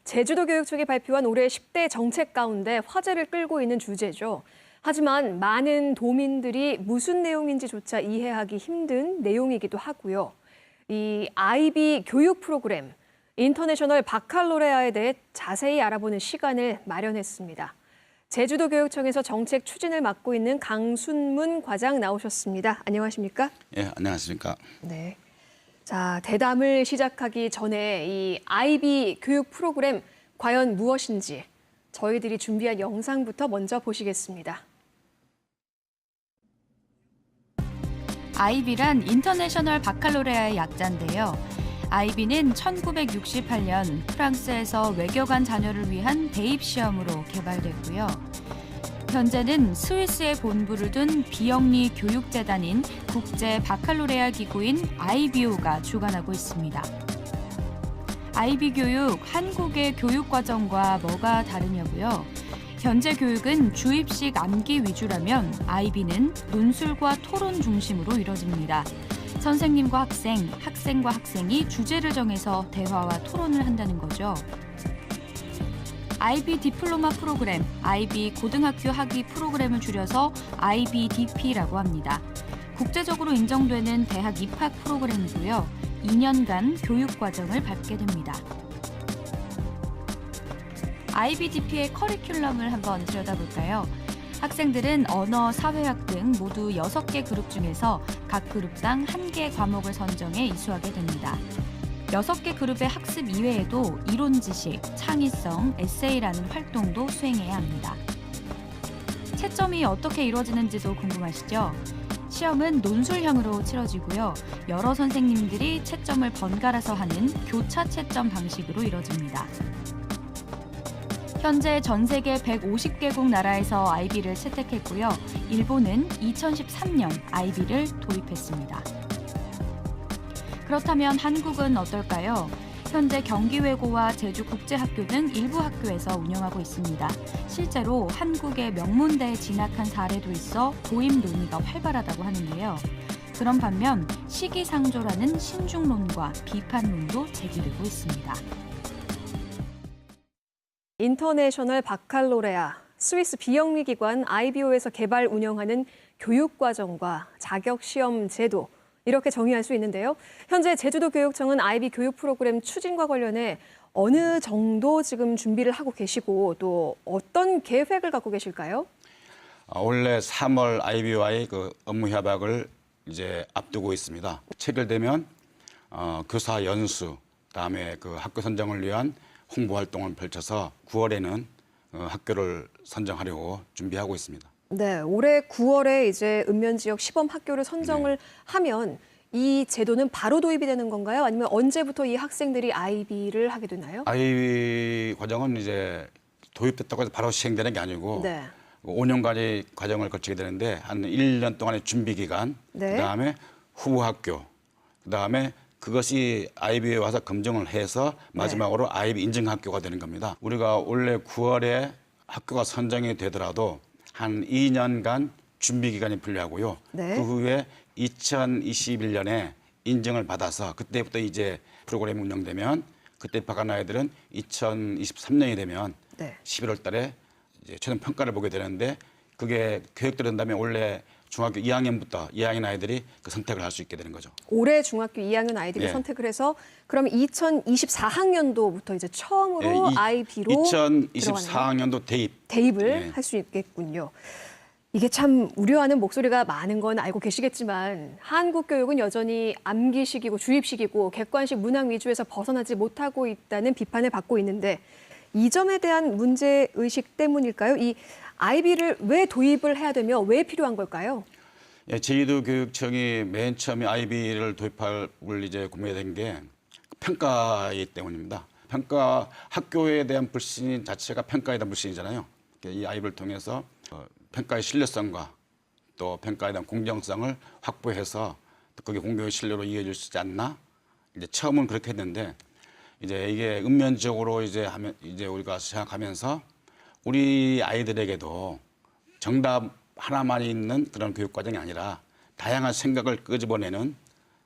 제주도교육청이 발표한 올해 10대 정책 가운데 화제를 끌고 있는 주제죠. 하지만 많은 도민들이 무슨 내용인지조차 이해하기 힘든 내용이기도 하고요. 이 IB 교육 프로그램, 인터내셔널 바칼로레아에 대해 자세히 알아보는 시간을 마련했습니다. 제주도교육청에서 정책 추진을 맡고 있는 강순문 과장 나오셨습니다. 안녕하십니까? 예, 안녕하십니까? 네. 자, 대담을 시작하기 전에 이 IB 교육 프로그램 과연 무엇인지 저희들이 준비한 영상부터 먼저 보시겠습니다. IB란 인터내셔널 바칼로레아의 약자인데요. IB는 1968년 프랑스에서 외교관 자녀를 위한 대입 시험으로 개발됐고요. 현재는 스위스에 본부를 둔 비영리 교육재단인 국제 바칼로레아 기구인 IBO가 주관하고 있습니다. IB 교육, 한국의 교육 과정과 뭐가 다르냐고요? 현재 교육은 주입식 암기 위주라면 IB는 논술과 토론 중심으로 이뤄집니다. 선생님과 학생, 학생과 학생이 주제를 정해서 대화와 토론을 한다는 거죠. IB 디플로마 프로그램, IB 고등학교 학위 프로그램을 줄여서 IBDP라고 합니다. 국제적으로 인정되는 대학 입학 프로그램이고요. 2년간 교육 과정을 밟게 됩니다. IBDP의 커리큘럼을 한번 들여다볼까요? 학생들은 언어, 사회학 등 모두 6개 그룹 중에서 각 그룹당 1개 과목을 선정해 이수하게 됩니다. 6개 그룹의 학습 이외에도 이론 지식, 창의성, 에세이라는 활동도 수행해야 합니다. 채점이 어떻게 이루어지는지도 궁금하시죠? 시험은 논술형으로 치러지고요. 여러 선생님들이 채점을 번갈아서 하는 교차 채점 방식으로 이뤄집니다. 현재 전 세계 150개국 나라에서 IB를 채택했고요. 일본은 2013년 IB를 도입했습니다. 그렇다면 한국은 어떨까요? 현재 경기외고와 제주국제학교 등 일부 학교에서 운영하고 있습니다. 실제로 한국의 명문대에 진학한 사례도 있어 도입 논의가 활발하다고 하는데요. 그런 반면 시기상조라는 신중론과 비판론도 제기되고 있습니다. 인터내셔널 바칼로레아, 스위스 비영리 기관 IBO에서 개발 운영하는 교육과정과 자격시험 제도, 이렇게 정의할 수 있는데요. 현재 제주도교육청은 IB 교육 프로그램 추진과 관련해 어느 정도 지금 준비를 하고 계시고 또 어떤 계획을 갖고 계실까요? 올해 3월 IB와의 그 업무 협약을 이제 앞두고 있습니다. 체결되면 교사 연수, 그다음에 그 학교 선정을 위한 홍보 활동을 펼쳐서 9월에는 학교를 선정하려고 준비하고 있습니다. 네, 올해 9월에 이제 읍면 지역 시범 학교를 선정을 하면 이 제도는 바로 도입이 되는 건가요? 아니면 언제부터 이 학생들이 IB를 하게 되나요? IB 과정은 이제 도입됐다고 해서 바로 시행되는 게 아니고 5년간의 과정을 거치게 되는데 한 1년 동안의 준비 기간, 그다음에 후보 학교, 그다음에 그것이 IB에 와서 검증을 해서 마지막으로 IB 인증 학교가 되는 겁니다. 우리가 올해 9월에 학교가 선정이 되더라도 한 2년간 준비 기간이 필요하고요. 그 후에 2021년에 인증을 받아서 그때부터 이제 프로그램이 운영되면 그때 입학한 아이들은 2023년이 되면 11월 달에 이제 최종 평가를 보게 되는데 그게 계획대로 된다면 원래 중학교 2학년부터 2학년 아이들이 그 선택을 할 수 있게 되는 거죠. 올해 중학교 2학년 아이들이 선택을 해서 그럼 2024학년도부터 이제 처음으로 IB로 2024학년도 대입을 할 수 있겠군요. 이게 참 우려하는 목소리가 많은 건 알고 계시겠지만 한국 교육은 여전히 암기식이고 주입식이고 객관식 문항 위주에서 벗어나지 못하고 있다는 비판을 받고 있는데 이 점에 대한 문제의식 때문일까요? 이 IB를 왜 도입을 해야 되며 왜 필요한 걸까요? 예, 제주도교육청이 맨 처음에 IB를 도입할 이제 고민된 게 평가이기 때문입니다. 평가 학교에 대한 불신 자체가 평가에 대한 불신이잖아요. 이 IB를 통해서 평가의 신뢰성과 또 평가에 대한 공정성을 확보해서 그게 공교의 신뢰로 이어질 수 있지 않나? 이제 처음은 그렇게 했는데 이제 이게 읍면적으로 이제 우리가 생각하면서 우리 아이들에게도 정답 하나만 있는 그런 교육 과정이 아니라 다양한 생각을 끄집어내는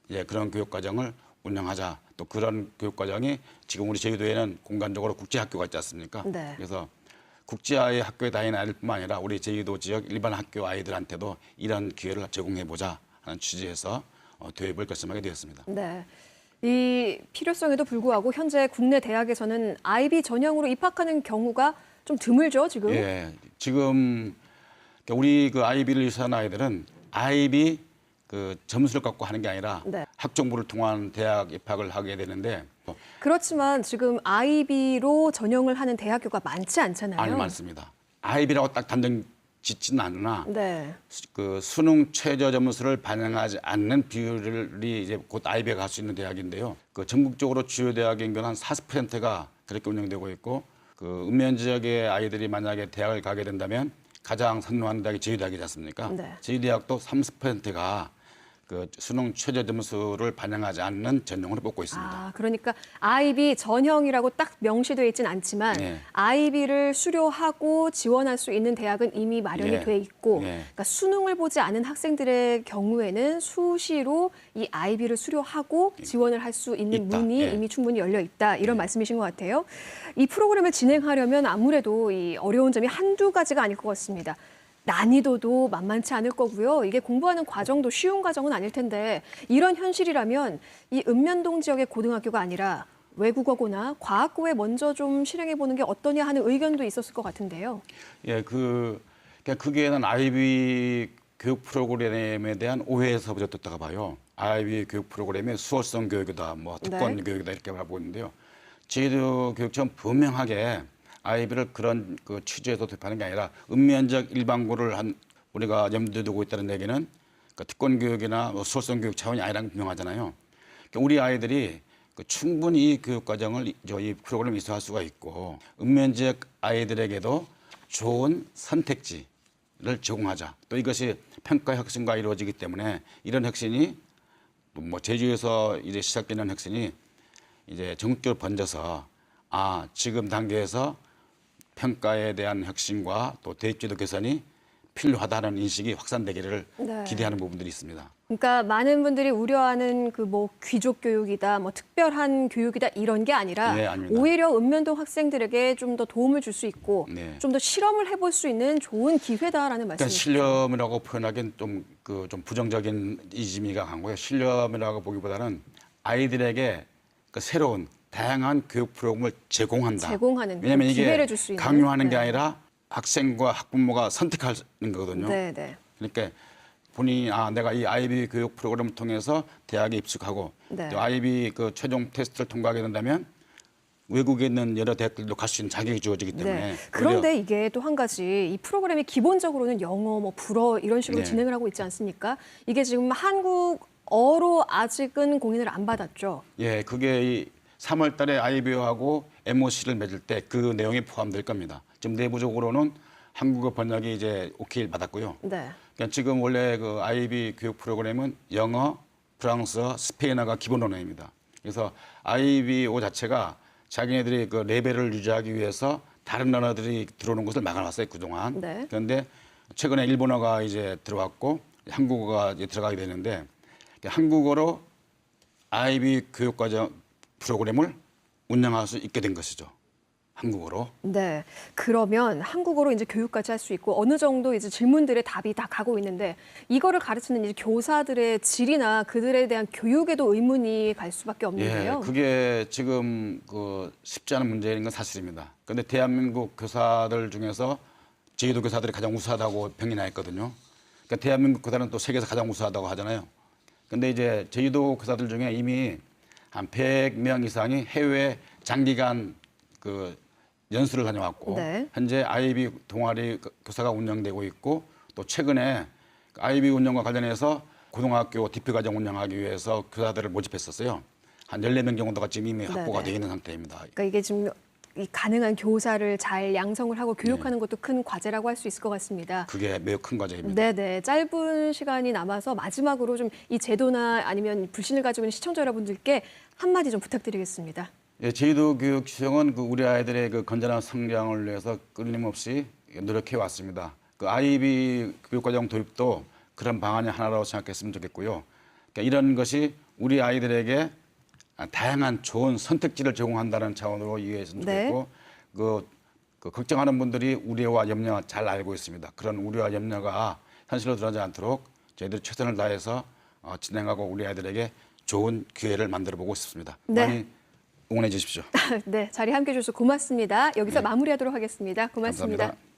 이제 그런 교육 과정을 운영하자. 또 그런 교육과정이 지금 우리 제주도에는 공간적으로 국제학교가 있지 않습니까? 네. 그래서 국제화의 학교에 다니는 아이들뿐만 아니라 우리 제주도 지역 일반 학교 아이들한테도 이런 기회를 제공해보자 하는 취지에서 도입을 결심하게 되었습니다. 네. 이 필요성에도 불구하고 현재 국내 대학에서는 IB 전형으로 입학하는 경우가 좀 드물죠, 지금? 예, 지금 우리 그 IB를 유수한 아이들은 IB 그 점수를 갖고 하는 게 아니라 네. 학종부를 통한 대학 입학을 하게 되는데 그렇지만 지금 IB로 전형을 하는 대학교가 많지 않잖아요. 아니 많습니다. IB라고 딱 단정 짓지는 않으나 네. 그 수능 최저 점수를 반영하지 않는 비율이 이제 곧 IB가 갈 수 있는 대학인데요. 그 전국적으로 주요 대학의 인근 한 40%가 그렇게 운영되고 있고 그 읍면 지역의 아이들이 만약에 대학을 가게 된다면 가장 선호하는 대학이 제주대학이지 않습니까? 네. 제주대학도 30%가 그 수능 최저 점수를 반영하지 않는 전형으로 뽑고 있습니다. 아, 그러니까 IB 전형이라고 딱 명시되어 있지는 않지만 네. IB를 수료하고 지원할 수 있는 대학은 이미 마련이 예. 돼 있고 예. 그러니까 수능을 보지 않은 학생들의 경우에는 수시로 이 IB를 수료하고 지원을 할 수 있는 있다. 문이 예. 이미 충분히 열려 있다. 이런 말씀이신 것 같아요. 이 프로그램을 진행하려면 아무래도 이 어려운 점이 한두 가지가 아닐 것 같습니다. 난이도도 만만치 않을 거고요. 이게 공부하는 과정도 쉬운 과정은 아닐 텐데 이런 현실이라면 이 읍면동 지역의 고등학교가 아니라 외국어고나 과학고에 먼저 좀 실행해 보는 게 어떠냐 하는 의견도 있었을 것 같은데요. 예, 그게는 IB 교육 프로그램에 대한 오해에서 비롯됐다가 봐요. IB 교육 프로그램의 수월성 교육이다, 뭐 특권 네. 교육이다 이렇게 바라보고 있는데요. 제주도 교육청 분명하게 IB를 그런 그 취지에서 도입하는 게 아니라 읍면적 일반고를 우리가 염두에 두고 있다는 얘기는 그러니까 특권 교육이나 뭐 수월성 교육 차원이 아니라는 게 분명하잖아요. 그러니까 우리 아이들이 충분히 이 교육 과정을 이 프로그램에 이수할 수가 있고 읍면 지역 아이들에게도 좋은 선택지를 제공하자. 또 이것이 평가 혁신과 이루어지기 때문에 이런 혁신이 뭐 제주에서 이제 시작되는 혁신이 이제 전국적으로 번져서 지금 단계에서 평가에 대한 혁신과 또 대입제도 개선이 필요하다는 인식이 확산되기를 네. 기대하는 부분들이 있습니다. 그러니까 많은 분들이 우려하는 그 뭐 귀족 교육이다, 뭐 특별한 교육이다 이런 게 아니라 네, 아닙니다. 오히려 읍면동 학생들에게 좀 더 도움을 줄 수 있고 네. 좀 더 실험을 해볼 수 있는 좋은 기회다라는 그러니까 말씀이시죠. 실험이라고 표현하기는 좀 부정적인 이미가 강고요. 실험이라고 보기보다는 아이들에게 그 새로운 다양한 교육 프로그램을 제공한다. 제공하는 왜냐하면 이게 기회를 줄 수 있는. 강요하는 게 네. 아니라 학생과 학부모가 선택하는 거거든요. 네, 네. 그러니까 본인이 내가 이 IB 교육 프로그램을 통해서 대학에 입학하고 네. 또 IB 그 최종 테스트를 통과하게 된다면 외국에 있는 여러 대학들도 갈 수 있는 자격이 주어지기 때문에 네. 그런데 이게 또 한 가지 이 프로그램이 기본적으로는 영어, 뭐 불어 이런 식으로 네. 진행을 하고 있지 않습니까? 이게 지금 한국어로 아직은 공인을 안 받았죠. 예, 그게 이 3월 달에 IBO하고 MOC를 맺을 때 그 내용이 포함될 겁니다. 지금 내부적으로는 한국어 번역이 이제 오케이를 받았고요. 네. 그러니까 지금 원래 그 IB 교육 프로그램은 영어, 프랑스어, 스페인어가 기본 언어입니다. 그래서 IBO 자체가 자기네들이 그 레벨을 유지하기 위해서 다른 언어들이 들어오는 것을 막아놨어요, 그동안. 네. 그런데 최근에 일본어가 이제 들어왔고 한국어가 이제 들어가게 되는데 한국어로 IB 교육과정 프로그램을 운영할 수 있게 된 것이죠. 한국어로. 네. 그러면 한국어로 이제 교육까지 할 수 있고 어느 정도 이제 질문들의 답이 다 가고 있는데 이거를 가르치는 이제 교사들의 질이나 그들에 대한 교육에도 의문이 갈 수밖에 없는데요. 예, 그게 지금 쉽지 않은 문제인 건 사실입니다. 그런데 대한민국 교사들 중에서 제주도 교사들이 가장 우수하다고 평이 나 있거든요. 그러니까 대한민국 교사는 또 세계에서 가장 우수하다고 하잖아요. 그런데 이제 제주도 교사들 중에 이미 한 100명 이상이 해외 장기간 연수를 다녀왔고 네. 현재 IB 동아리 교사가 운영되고 있고 또 최근에 IB 운영과 관련해서 고등학교 DP 과정 운영하기 위해서 교사들을 모집했었어요. 한 14명 정도가 지금 이미 확보가 네네. 되어 있는 상태입니다. 그러니까 이게 지금 이 가능한 교사를 잘 양성을 하고 교육하는 네. 것도 큰 과제라고 할 수 있을 것 같습니다. 그게 매우 큰 과제입니다. 네네. 짧은 시간이 남아서 마지막으로 좀 이 제도나 아니면 불신을 가지고 있는 시청자 여러분들께 한마디 좀 부탁드리겠습니다. 예, 제주도 교육청은 우리 아이들의 건전한 성장을 위해서 끊임없이 노력해 왔습니다. IB 교육과정 도입도 그런 방안이 하나라고 생각했으면 좋겠고요. 그러니까 이런 것이 우리 아이들에게 다양한 좋은 선택지를 제공한다는 차원으로 이해했으면 좋겠고 그 걱정하는 분들이 우려와 염려 잘 알고 있습니다. 그런 우려와 염려가 현실로 드러나지 않도록 저희들이 최선을 다해서 진행하고 우리 아이들에게 좋은 기회를 만들어 보고 싶습니다. 많이 응원해 주십시오. 네, 자리 함께해 주셔서 고맙습니다. 여기서 마무리하도록 하겠습니다. 고맙습니다. 감사합니다.